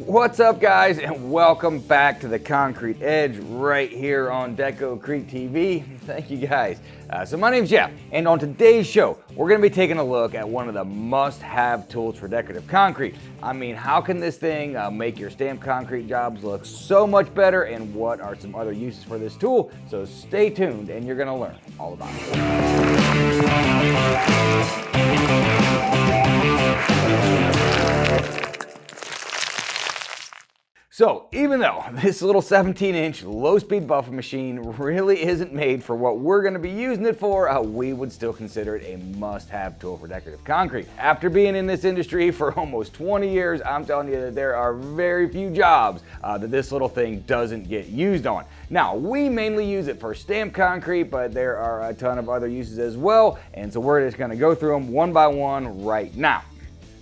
What's up, guys, and welcome back to the Concrete Edge right here on Deco-Crete TV. Thank you, guys. So my name's Jeff, and on today's show, we're going to be taking a look at one of the must-have tools for decorative concrete. I mean, how can this thing make your stamped concrete jobs look so much better, and what are some other uses for this tool? So stay tuned, and you're going to learn all about it. So even though this little 17-inch low-speed buffer machine really isn't made for what we're going to be using it for, we would still consider it a must-have tool for decorative concrete. After being in this industry for almost 20 years, I'm telling you that there are very few jobs that this little thing doesn't get used on. Now, we mainly use it for stamped concrete, but there are a ton of other uses as well, and so we're just going to go through them one by one right now.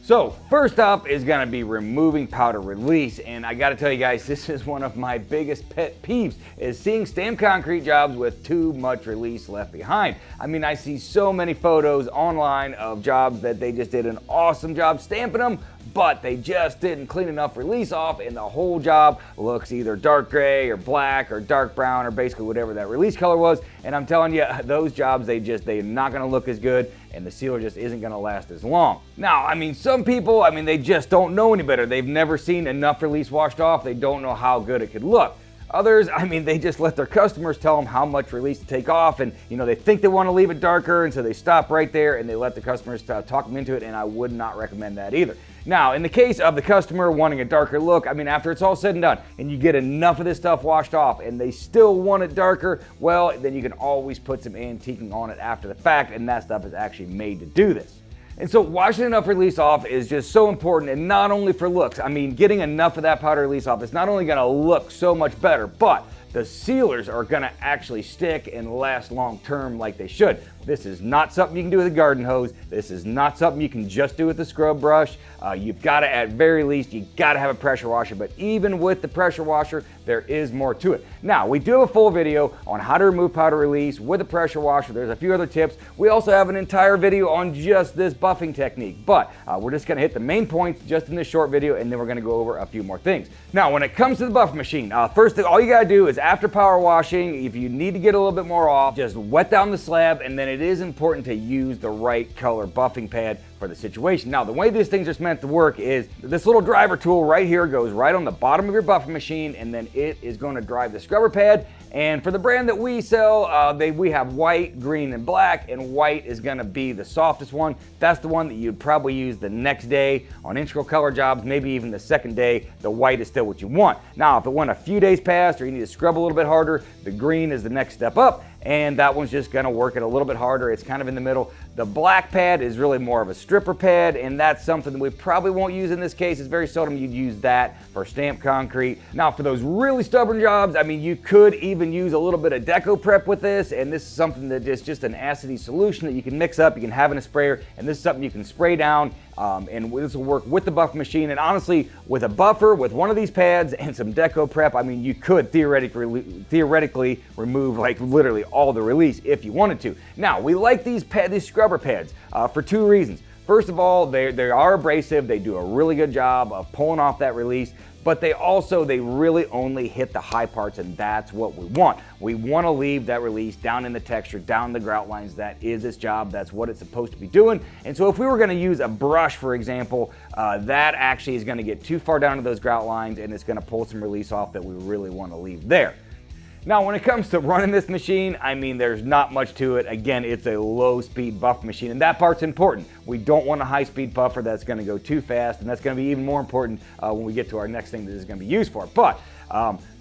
So first up is going to be removing powder release, and I got to tell you guys, this is one of my biggest pet peeves, is seeing stamped concrete jobs with too much release left behind. I mean, I see so many photos online of jobs that they just did an awesome job stamping them, but they just didn't clean enough release off, and the whole job looks either dark gray or black or dark brown or basically whatever that release color was. And I'm telling you, those jobs, they're not going to look as good, and the sealer just isn't going to last as long. Now, I mean, some people, they just don't know any better. They've never seen enough release washed off. They don't know how good it could look. Others, they just let their customers tell them how much release to take off, and they think they want to leave it darker, and so they stop right there and they let the customers talk them into it, and I would not recommend that either. Now, in the case of the customer wanting a darker look, after it's all said and done, and you get enough of this stuff washed off and they still want it darker, well, then you can always put some antiquing on it after the fact, and that stuff is actually made to do this. And so washing enough release off is just so important, and not only for looks. Getting enough of that powder release off is not only going to look so much better, but the sealers are going to actually stick and last long term like they should. This is not something you can do with a garden hose. This is not something you can just do with a scrub brush. You've got to, at very least, you got to have a pressure washer, but even with the pressure washer, there is more to it. Now, we do have a full video on how to remove powder release with a pressure washer. There's a few other tips. We also have an entire video on just this buffing technique, but we're just going to hit the main points just in this short video, and then we're going to go over a few more things. Now, when it comes to the buffer machine, first thing, all you got to do is after power washing, if you need to get a little bit more off, just wet down the slab, and then it is important to use the right color buffing pad for the situation. Now, the way these things are meant to work is this little driver tool right here goes right on the bottom of your buffer machine, and then it is going to drive the scrubber pad. And for the brand that we sell, we have white, green, and black, and white is going to be the softest one. That's the one that you'd probably use the next day on integral color jobs, maybe even the second day. The white is still what you want. Now, if it went a few days past or you need to scrub a little bit harder, the green is the next step up, and that one's just going to work it a little bit harder. It's kind of in the middle. The black pad is really more of a stripper pad, and that's something that we probably won't use in this case. It's very seldom you'd use that for stamped concrete. Now, for those really stubborn jobs, you could even use a little bit of Deco-Prep with this, and this is something that is just an acidy solution that you can mix up, you can have in a sprayer, and this is something you can spray down, and this will work with the buffer machine. And honestly, with a buffer, with one of these pads and some Deco-Prep, you could theoretically remove literally all the release if you wanted to. Now, we like these scrubber pads for two reasons. First of all, they are abrasive. They do a really good job of pulling off that release, but they really only hit the high parts, and that's what we want. We want to leave that release down in the texture, down the grout lines. That is its job. That's what it's supposed to be doing. And so if we were going to use a brush, for example, that actually is going to get too far down to those grout lines, and it's going to pull some release off that we really want to leave there. Now, when it comes to running this machine, there's not much to it. Again, it's a low-speed buffer machine, and that part's important. We don't want a high-speed buffer that's going to go too fast, and that's going to be even more important when we get to our next thing that is going to be used for. But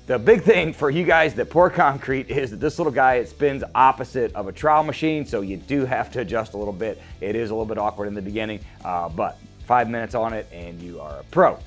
the big thing for you guys that pour concrete is that this little guy, it spins opposite of a trowel machine, so you do have to adjust a little bit. It is a little bit awkward in the beginning, but 5 minutes on it and you are a pro.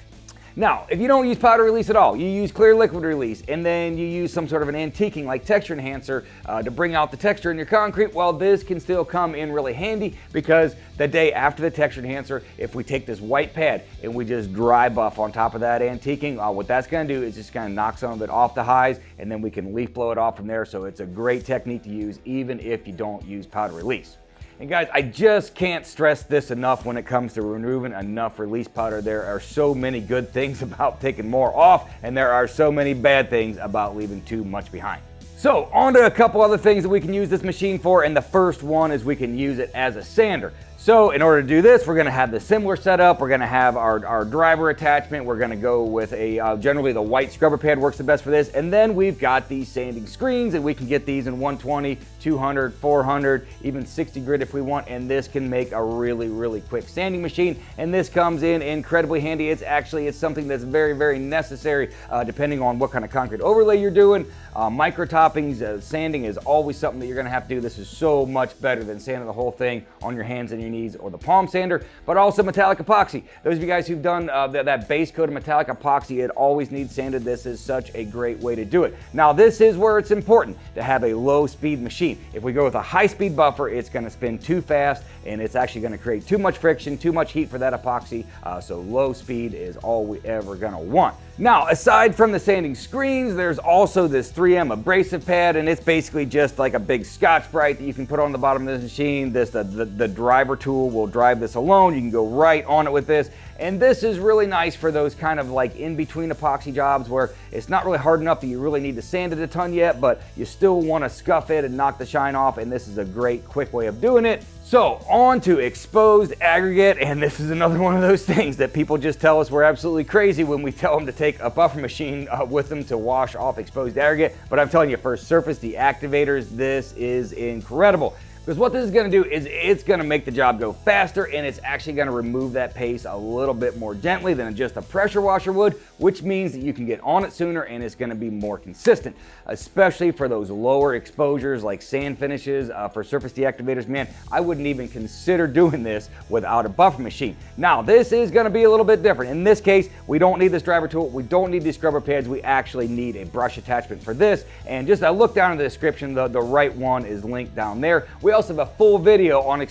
Now, if you don't use powder release at all, you use clear liquid release, and then you use some sort of an antiquing like texture enhancer to bring out the texture in your concrete, well, this can still come in really handy, because the day after the texture enhancer, if we take this white pad and we just dry buff on top of that antiquing, what that's going to do is just kind of knock some of it off the highs, and then we can leaf blow it off from there. So it's a great technique to use even if you don't use powder release. And guys, I just can't stress this enough when it comes to removing enough release powder. There are so many good things about taking more off, and there are so many bad things about leaving too much behind. So on to a couple other things that we can use this machine for, and the first one is we can use it as a sander. So in order to do this, we're going to have the similar setup. We're going to have our driver attachment. We're going to go with generally the white scrubber pad works the best for this. And then we've got these sanding screens, and we can get these in 120, 200, 400, even 60 grit if we want. And this can make a really, really quick sanding machine. And this comes in incredibly handy. It's something that's very, very necessary depending on what kind of concrete overlay you're doing. Micro toppings, sanding is always something that you're going to have to do. This is so much better than sanding the whole thing on your hands and your knees or the palm sander, but also metallic epoxy. Those of you guys who've done that base coat of metallic epoxy, it always needs sanded. This is such a great way to do it. Now, this is where it's important to have a low speed machine. If we go with a high speed buffer, it's going to spin too fast, and it's actually going to create too much friction, too much heat for that epoxy. So low speed is all we ever going to want. Now, aside from the sanding screens, there's also this 3M abrasive pad, and it's basically just like a big Scotch-Brite that you can put on the bottom of this machine. The driver tool will drive this alone. You can go right on it with this. And this is really nice for those kind of like in-between epoxy jobs where it's not really hard enough that you really need to sand it a ton yet, but you still want to scuff it and knock the shine off, and this is a great quick way of doing it. So on to exposed aggregate, and this is another one of those things that people just tell us we're absolutely crazy when we tell them to take a buffer machine with them to wash off exposed aggregate. But I'm telling you, for surface deactivators, this is incredible. Because what this is going to do is it's going to make the job go faster, and it's actually going to remove that paste a little bit more gently than just a pressure washer would, which means that you can get on it sooner and it's going to be more consistent, especially for those lower exposures like sand finishes. For surface deactivators, man, I wouldn't even consider doing this without a buffer machine. Now, this is going to be a little bit different. In this case, we don't need this driver tool. We don't need these scrubber pads. We actually need a brush attachment for this. And just a look down in the description, the right one is linked down there. We also have a full video on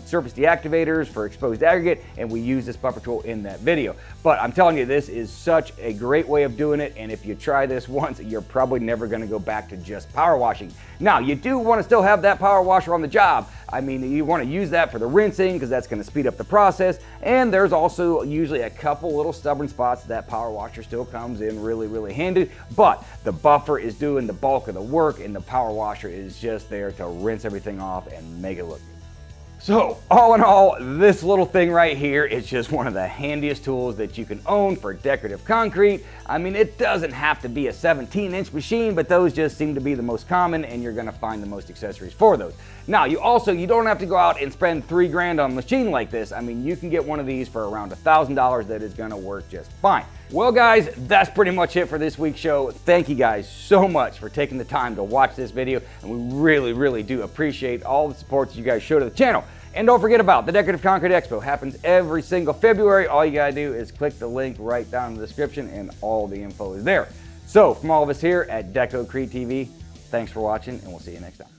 surface deactivators for exposed aggregate, and we use this buffer tool in that video. But I'm telling you, this is such a great way of doing it, and if you try this once, you're probably never going to go back to just power washing. Now, you do want to still have that power washer on the job. I mean, you want to use that for the rinsing because that's going to speed up the process, and there's also usually a couple little stubborn spots that power washer still comes in really, really handy, but the buffer is doing the bulk of the work, and the power washer is just there to rinse everything off and make it look good. So all in all, this little thing right here is just one of the handiest tools that you can own for decorative concrete. I mean, it doesn't have to be a 17-inch machine, but those just seem to be the most common, and you're gonna find the most accessories for those. Now, you don't have to go out and spend $3 grand on a machine like this. I mean, you can get one of these for around $1,000 that is gonna work just fine. Well, guys, that's pretty much it for this week's show. Thank you guys so much for taking the time to watch this video, and we really, really do appreciate all the support that you guys show to the channel. And don't forget about the Decorative Concrete Expo. Happens every single February. All you gotta do is click the link right down in the description, and all the info is there. So, from all of us here at Deco-Crete TV, thanks for watching, and we'll see you next time.